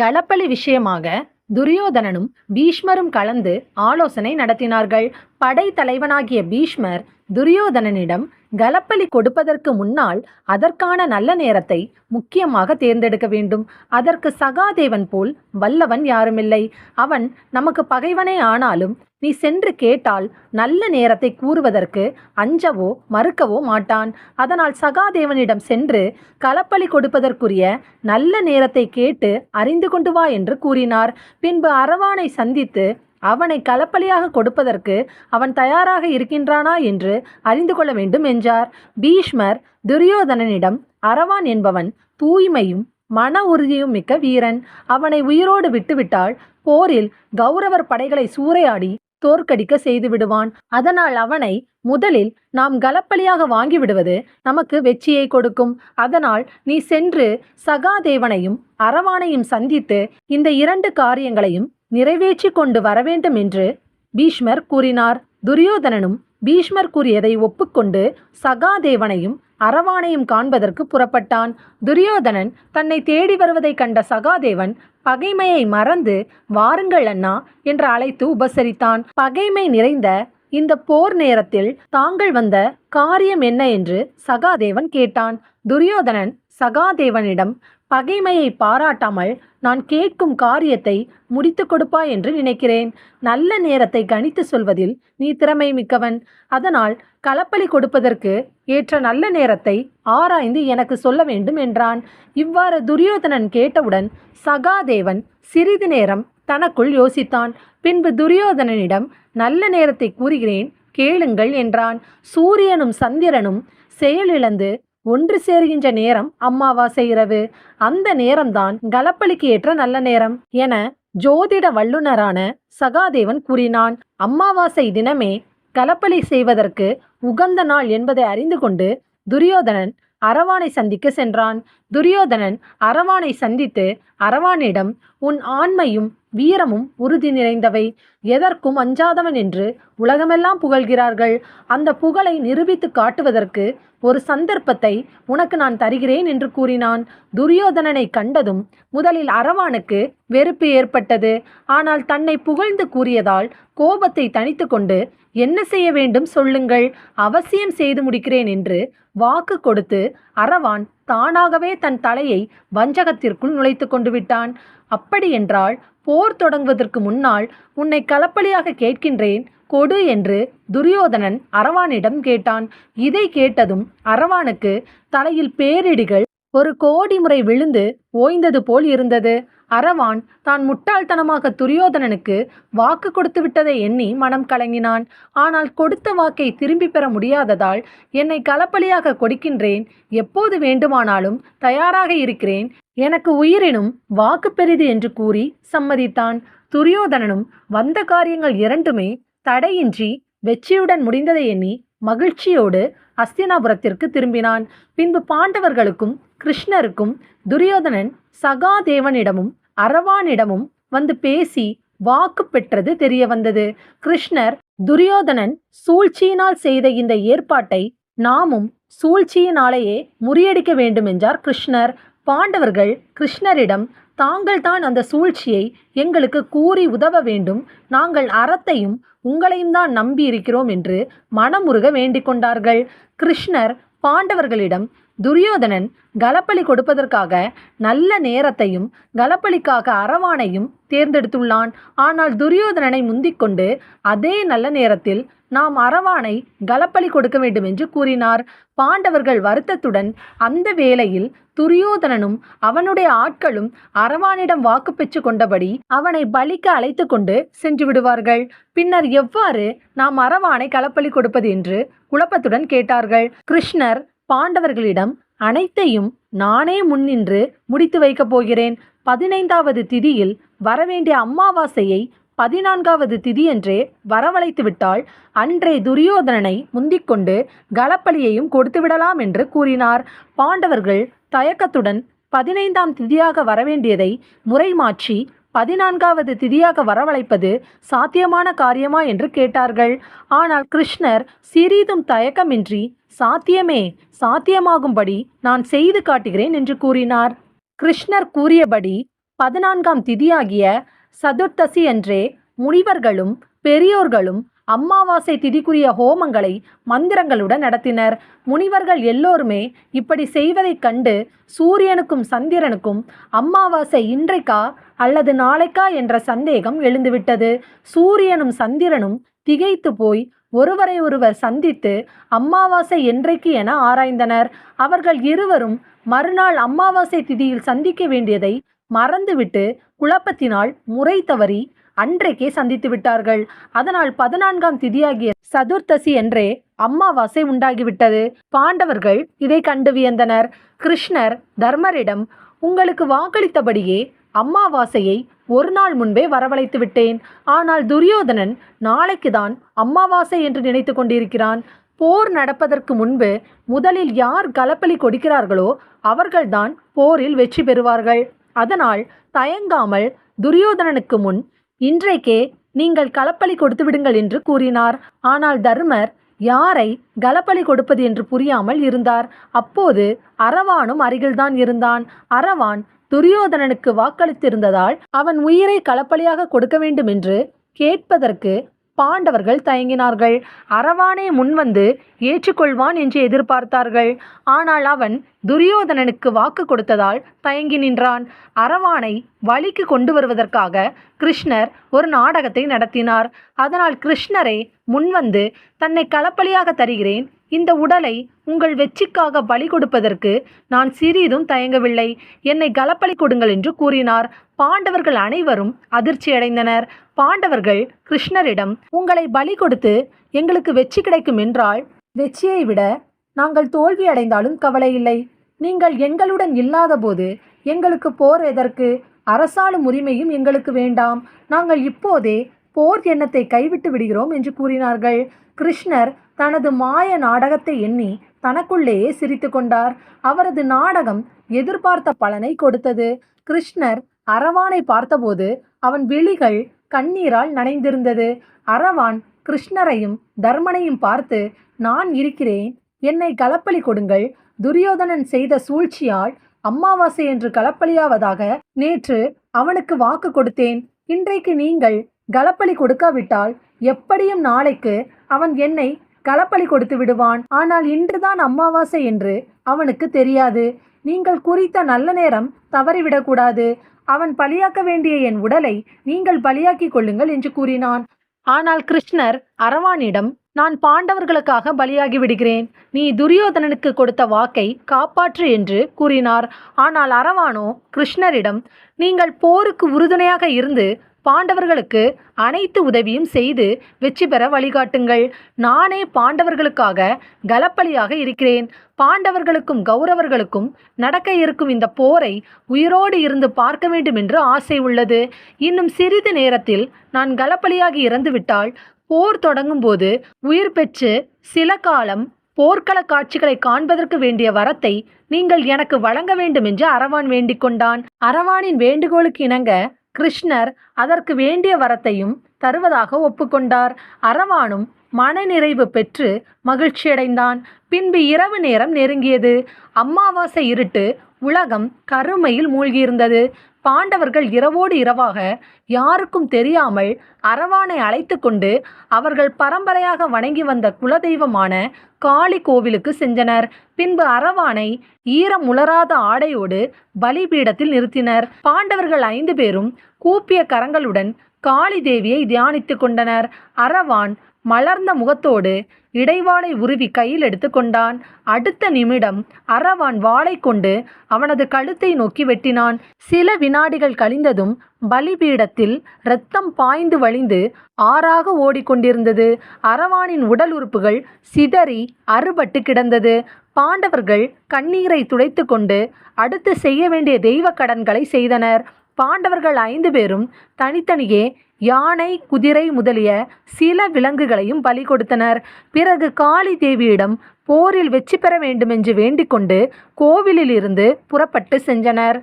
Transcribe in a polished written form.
களப்பலி விஷயமாக துரியோதனனும் பீஷ்மரும் கலந்து ஆலோசனை நடத்தினார்கள். படை தலைவனாகிய பீஷ்மர் துரியோதனனிடம் களப்பலி கொடுப்பதற்கு முன்னால் அதற்கான நல்ல நேரத்தை முக்கியமாக தேர்ந்தெடுக்க வேண்டும். அதற்கு சகாதேவன் போல் வல்லவன் யாருமில்லை. அவன் நமக்கு பகைவனே ஆனாலும் நீ சென்று கேட்டால் நல்ல நேரத்தை கூறுவதற்கு அஞ்சவோ மறுக்கவோ மாட்டான். அதனால் சகாதேவனிடம் சென்று களப்பலி கொடுப்பதற்குரிய நல்ல நேரத்தை கேட்டு அறிந்து கொண்டு வா என்று கூறினார். பின்பு அரவானை சந்தித்து அவனை களப்பலியாக கொடுப்பதற்கு அவன் தயாராக இருக்கின்றானா என்று அறிந்து கொள்ள வேண்டும் என்றார். பீஷ்மர் துரியோதனனிடம் அரவான் என்பவன் தூய்மையும் மன உறுதியும் மிக்க வீரன். அவனை உயிரோடு விட்டுவிட்டால் போரில் கௌரவர் படைகளை சூறையாடி தோற்கடிக்க செய்து விடுவான். அதனால் அவனை முதலில் நாம் களப்பலியாக வாங்கிவிடுவது நமக்கு வெற்றியை கொடுக்கும். அதனால் நீ சென்று சகாதேவனையும் அரவானையும் சந்தித்து இந்த 2 காரியங்களையும் நிறைவேற்றி கொண்டு வரவேண்டும் என்று பீஷ்மர் கூறினார். துரியோதனனும் பீஷ்மர் கூறியதை ஒப்புக்கொண்டு சகாதேவனையும் அரவானையும் காண்பதற்கு புறப்பட்டான். துரியோதனன் தன்னை தேடி வருவதை கண்ட சகாதேவன் பகைமையை மறந்து வாருங்கள் அண்ணா என்று அழைத்து உபசரித்தான். பகைமை நிறைந்த இந்த போர் நேரத்தில் தாங்கள் வந்த காரியம் என்ன என்று சகாதேவன் கேட்டான். துரியோதனன் சகாதேவனிடம் பகைமையை பாராட்டாமல் நான் கேட்கும் காரியத்தை முடித்து கொடுப்பாய் என்று நினைக்கிறேன். நல்ல நேரத்தை கணித்து சொல்வதில் நீ திறமை மிக்கவன். அதனால் களப்பலி கொடுப்பதற்கு ஏற்ற நல்ல நேரத்தை ஆராய்ந்து எனக்கு சொல்ல வேண்டும் என்றான். இவ்வாறு துரியோதனன் கேட்டவுடன் சகாதேவன் சிறிது நேரம் தனக்குள் யோசித்தான். பின்பு துரியோதனனிடம் நல்ல நேரத்தை கூறுகிறேன் கேளுங்கள் என்றான். சூரியனும் சந்திரனும் செயலிழந்து ஒன்று சேருகின்ற நேரம் அமாவாசை இரவு. அந்த நேரம்தான் களப்பலிக்கு ஏற்ற நல்ல நேரம் என ஜோதிட வல்லுநரான சகாதேவன் கூறினான். அமாவாசை தினமே களப்பலி செய்வதற்கு உகந்த நாள் என்பதை அறிந்து கொண்டு துரியோதனன் அரவானை சந்திக்க சென்றான். துரியோதனன் அரவானை சந்தித்து அரவானிடம் உன் ஆண்மையும் வீரமும் உறுதி நிறைந்தவை, எதற்கும் அஞ்சாதவன் என்று உலகமெல்லாம் புகழ்கிறார்கள். அந்த புகழை நிரூபித்து காட்டுவதற்கு ஒரு சந்தர்ப்பத்தை உனக்கு நான் தருகிறேன் என்று கூறினான். துரியோதனனை கண்டதும் முதலில் அரவானுக்கு வெறுப்பு ஏற்பட்டது. ஆனால் தன்னை புகழ்ந்து கூறியதால் கோபத்தை தணித்து கொண்டு என்ன செய்ய வேண்டும் சொல்லுங்கள், அவசியம் செய்து முடிக்கிறேன் என்று வாக்கு கொடுத்து அரவான் தானாகவே தன் தலையை வஞ்சகத்திற்குள் நுழைத்து கொண்டு விட்டான். அப்படியென்றால் போர் தொடங்குவதற்கு முன்னால் உன்னை களப்பலியாக கேட்கின்றேன் கொடு என்று துரியோதனன் அரவானிடம் கேட்டான். இதை கேட்டதும் அரவானுக்கு தலையில் பேரிடிகள் 1 கோடி முறை விழுந்து ஓய்ந்தது போல் இருந்தது. அரவான் தான் முட்டாள்தனமாக துரியோதனனுக்கு வாக்கு கொடுத்து விட்டதை எண்ணி மனம் கலங்கினான். ஆனால் கொடுத்த வாக்கை திரும்பி பெற முடியாததால் என்னை களப்பலியாக கொடுக்கின்றேன், எப்போது வேண்டுமானாலும் தயாராக இருக்கிறேன், எனக்கு உயிரினும் வாக்கு பெரிது என்று கூறி சம்மதித்தான். துரியோதனனும் வந்த காரியங்கள் 2மே தடையின்றி வெற்றியுடன் முடிந்ததை எண்ணி மகிழ்ச்சியோடு அஸ்தினாபுரத்திற்கு திரும்பினான். பின்பு பாண்டவர்களுக்கும் கிருஷ்ணருக்கும் துரியோதனன் சகாதேவனிடமும் அரவானிடமும் வந்து பேசி வாக்கு பெற்றது தெரிய வந்தது. கிருஷ்ணர் துரியோதனன் சூழ்ச்சியினால் செய்த இந்த ஏற்பாட்டை நாமும் சூழ்ச்சியினாலேயே முறியடிக்க வேண்டும் என்றார் கிருஷ்ணர். பாண்டவர்கள் கிருஷ்ணரிடம் தாங்கள் தான் அந்த சூழ்ச்சியை எங்களுக்கு கூறி உதவ வேண்டும், நாங்கள் அறத்தையும் உங்களையும் தான் நம்பி இருக்கிறோம் என்று மனமுருக வேண்டிக் கொண்டார்கள். கிருஷ்ணர் பாண்டவர்களிடம் துரியோதனன் களப்பலி கொடுப்பதற்காக நல்ல நேரத்தையும் களப்பலிக்காக அரவானையும் தேர்ந்தெடுத்துள்ளான். ஆனால் துரியோதனனை முந்திக்கொண்டு அதே நல்ல நேரத்தில் நாம் அரவானை களப்பலி கொடுக்க வேண்டும் என்று கூறினார். பாண்டவர்கள் வருத்தத்துடன் அந்த வேளையில் துரியோதனனும் அவனுடைய ஆட்களும் அரவானிடம் வாக்கு பெற்று கொண்டபடி அவனை பலிக்கு அழைத்து கொண்டு சென்று விடுவார்கள். பின்னர் எவ்வாறு நாம் அரவானை களப்பலி கொடுப்பது என்று குழப்பத்துடன் கேட்டார்கள். கிருஷ்ணர் பாண்டவர்களிடம் அனைத்தையும் நானே முன்னின்று முடித்து வைக்கப் போகிறேன். 15வது திதியில் வரவேண்டிய அமாவாசையை 14வது திதியன்றே வரவழைத்து விட்டால் அன்றே துரியோதனனை முந்திக்கொண்டு களப்பலியையும் கொடுத்து விடலாம் என்று கூறினார். பாண்டவர்கள் தயக்கத்துடன் 15ஆம் திதியாக வரவேண்டியதை முறை மாற்றி 14வது திதியாக வரவழைப்பது சாத்தியமான காரியமா என்று கேட்டார்கள். ஆனால் கிருஷ்ணர் சிறிதும் தயக்கமின்றி சாத்தியமாகும்படி நான் செய்து காட்டுகிறேன் என்று கூறினார். கிருஷ்ணர் கூறியபடி 14ஆம் திதியாகிய சதுர்த்தசி அன்றே முனிவர்களும் பெரியோர்களும் அமாவாசை திதிக்குரிய ஹோமங்களை மந்திரங்களுடன் நடத்தினர். முனிவர்கள் எல்லோருமே இப்படி செய்வதைக் கண்டு சூரியனுக்கும் சந்திரனுக்கும் அமாவாசை இன்றைக்கா அல்லது நாளைக்கா என்ற சந்தேகம் எழுந்துவிட்டது. சூரியனும் சந்திரனும் திகைத்து போய் ஒருவரை ஒருவர் சந்தித்து அமாவாசை என்றைக்கு என ஆராய்ந்தனர். அவர்கள் இருவரும் மறுநாள் அமாவாசை திதியில் சந்திக்க வேண்டியதை மறந்துவிட்டு குழப்பத்தினால் முறை தவறி அன்றைக்கே சந்தித்து விட்டார்கள். அதனால் 14ஆம் திதியாகிய சதுர்த்தசி என்றே அமாவாசை உண்டாகிவிட்டது. பாண்டவர்கள் இதை கண்டு வியந்தனர். கிருஷ்ணர் தர்மரிடம், உங்களுக்கு வாக்களித்தபடியே அமாவாசையை ஒரு நாள் முன்பே வரவழைத்து விட்டேன். ஆனால் துரியோதனன் நாளைக்கு தான் அமாவாசை என்று நினைத்து கொண்டிருக்கிறான். போர் நடப்பதற்கு முன்பு முதலில் யார் கலப்பலி கொடுக்கிறார்களோ அவர்கள்தான் போரில் வெற்றி பெறுவார்கள். அதனால் தயங்காமல் துரியோதனனுக்கு முன் இன்றைக்கே நீங்கள் களப்பலி கொடுத்து விடுங்கள் என்று கூறினார். ஆனால் தர்மர் யாரை கலப்பலி கொடுப்பது என்று புரியாமல் இருந்தார். அப்போது அரவானும் அருகில்தான் இருந்தான். அரவான் துரியோதனனுக்கு வாக்களித்திருந்ததால் அவன் உயிரை களப்பலியாக கொடுக்க வேண்டும் என்று கேட்பதற்கு பாண்டவர்கள் தயங்கினார்கள். அரவானே முன்வந்து ஏற்றுக்கொள்வான் என்று எதிர்பார்த்தார்கள். ஆனால் அவன் துரியோதனனுக்கு வாக்கு கொடுத்ததால் தயங்கி நின்றான். அரவானை வழிக்கு கொண்டு வருவதற்காக கிருஷ்ணர் ஒரு நாடகத்தை நடத்தினார். அதனால் கிருஷ்ணரே முன்வந்து தன்னை களப்பலியாக தருகிறேன், இந்த உடலை உங்கள் வெற்றிக்காக பலி கொடுப்பதற்கு நான் சிறிதும் தயங்கவில்லை, என்னை கலப்பலி கொடுங்கள் என்று கூறினார். பாண்டவர்கள் அனைவரும் அதிர்ச்சியடைந்தனர். பாண்டவர்கள் கிருஷ்ணரிடம், உங்களை பலி கொடுத்து எங்களுக்கு வெற்றி கிடைக்கும் என்றால் வெற்றியை விட நாங்கள் தோல்வி அடைந்தாலும் கவலை இல்லை. நீங்கள் எங்களுடன் இல்லாத போது எங்களுக்கு போர் எதற்கு? அரசாளும் உரிமையும் எங்களுக்கு வேண்டாம். நாங்கள் இப்போதே போர் எண்ணத்தை கைவிட்டு விடுகிறோம் என்று கூறினார்கள். கிருஷ்ணர் தனது மாய நாடகத்தை எண்ணி தனக்குள்ளேயே சிரித்து கொண்டார். அவரது நாடகம் எதிர்பார்த்த பலனை கொடுத்தது. கிருஷ்ணர் அரவானை பார்த்தபோது அவன் விழிகள் கண்ணீரால் நனைந்திருந்தது. அரவான் கிருஷ்ணரையும் தர்மனையும் பார்த்து, நான் இருக்கிறேன், என்னை களப்பலி கொடுங்கள். துரியோதனன் செய்த சூழ்ச்சியால் அமாவாசை என்று களப்பலியாவதாக நேற்று அவனுக்கு வாக்கு கொடுத்தேன். இன்றைக்கு நீங்கள் களப்பலி கொடுக்காவிட்டால் எப்படியும் நாளைக்கு அவன் என்னை களப்பலி கொடுத்து விடுவான். ஆனால் இன்றுதான் அமாவாசை என்று அவனுக்கு தெரியாது. நீங்கள் குறித்த நல்ல நேரம் தவறிவிடக்கூடாது. அவன் பலியாக்க வேண்டிய என் உடலை நீங்கள் பலியாக்கி கொள்ளுங்கள் என்று கூறினான். ஆனால் கிருஷ்ணர் அரவானிடம், நான் பாண்டவர்களுக்காக பலியாகி விடுகிறேன், நீ துரியோதனனுக்கு கொடுத்த வாக்கை காப்பாற்று என்று கூறினார். ஆனால் அரவானோ கிருஷ்ணரிடம், நீங்கள் போருக்கு உறுதுணையாக இருந்து பாண்டவர்களுக்கு அனைத்து உதவியும் செய்து வெற்றி பெற வழிகாட்டுங்கள். நானே பாண்டவர்களுக்காக கலப்பலியாக இருக்கிறேன். பாண்டவர்களுக்கும் கௌரவர்களுக்கும் நடக்க இருக்கும் இந்த போரை உயிரோடு இருந்து பார்க்க வேண்டும் என்று ஆசை உள்ளது. இன்னும் சிறிது நேரத்தில் நான் கலப்பலியாகி இறந்துவிட்டால் போர் தொடங்கும் போது உயிர் பெற்று சில காலம் போர்க்கள காட்சிகளை காண்பதற்கு வேண்டிய வரத்தை நீங்கள் எனக்கு வழங்க வேண்டும் என்று அரவான் வேண்டிக் கொண்டான். அரவானின் வேண்டுகோளுக்கு இணங்க கிருஷ்ணர் அதற்கு வேண்டிய வரத்தையும் தருவதாக ஒப்புக்கொண்டார். அரவானும் மனநிறைவு பெற்று மகிழ்ச்சியடைந்தான். பின்பு இரவு நேரம் நெருங்கியது. அமாவாசை இருட்டு உலகம் கருமையில் மூழ்கியிருந்தது. பாண்டவர்கள் இரவோடு இரவாக யாருக்கும் தெரியாமல் அரவானை அழைத்து கொண்டு அவர்கள் பரம்பரையாக வணங்கி வந்த குலதெய்வமான காளி கோவிலுக்கு சென்றனர். பின்பு அரவானை ஈரம் உலராத ஆடையோடு பலிபீடத்தில் நிறுத்தினர். பாண்டவர்கள் 5 பேரும் கூப்பிய கரங்களுடன் காளி தேவியை தியானித்து கொண்டனர். அரவான் மலர்ந்த முகத்தோடு இடைவாளை உருவி கையில் எடுத்து கொண்டான். அடுத்த நிமிடம் அரவான் வாளை கொண்டு அவனது கழுத்தை நோக்கி வெட்டினான். சில வினாடிகள் கழிந்ததும் பலிபீடத்தில் இரத்தம் பாய்ந்து வழிந்து ஆறாக ஓடிக்கொண்டிருந்தது. அரவானின் உடல் உறுப்புகள் சிதறி அறுபட்டு கிடந்தது. பாண்டவர்கள் கண்ணீரை துடைத்து கொண்டு அடுத்து செய்ய வேண்டிய தெய்வ கடன்களை செய்தனர். பாண்டவர்கள் 5 பேரும் தனித்தனியே யானை, குதிரை முதலிய சில விலங்குகளையும் பலி கொடுத்தனர். பிறகு காளி தேவியிடம் போரில் வெற்றி பெற வேண்டுமென்று வேண்டிக் கொண்டு கோவிலில் இருந்து புறப்பட்டு சென்றனர்.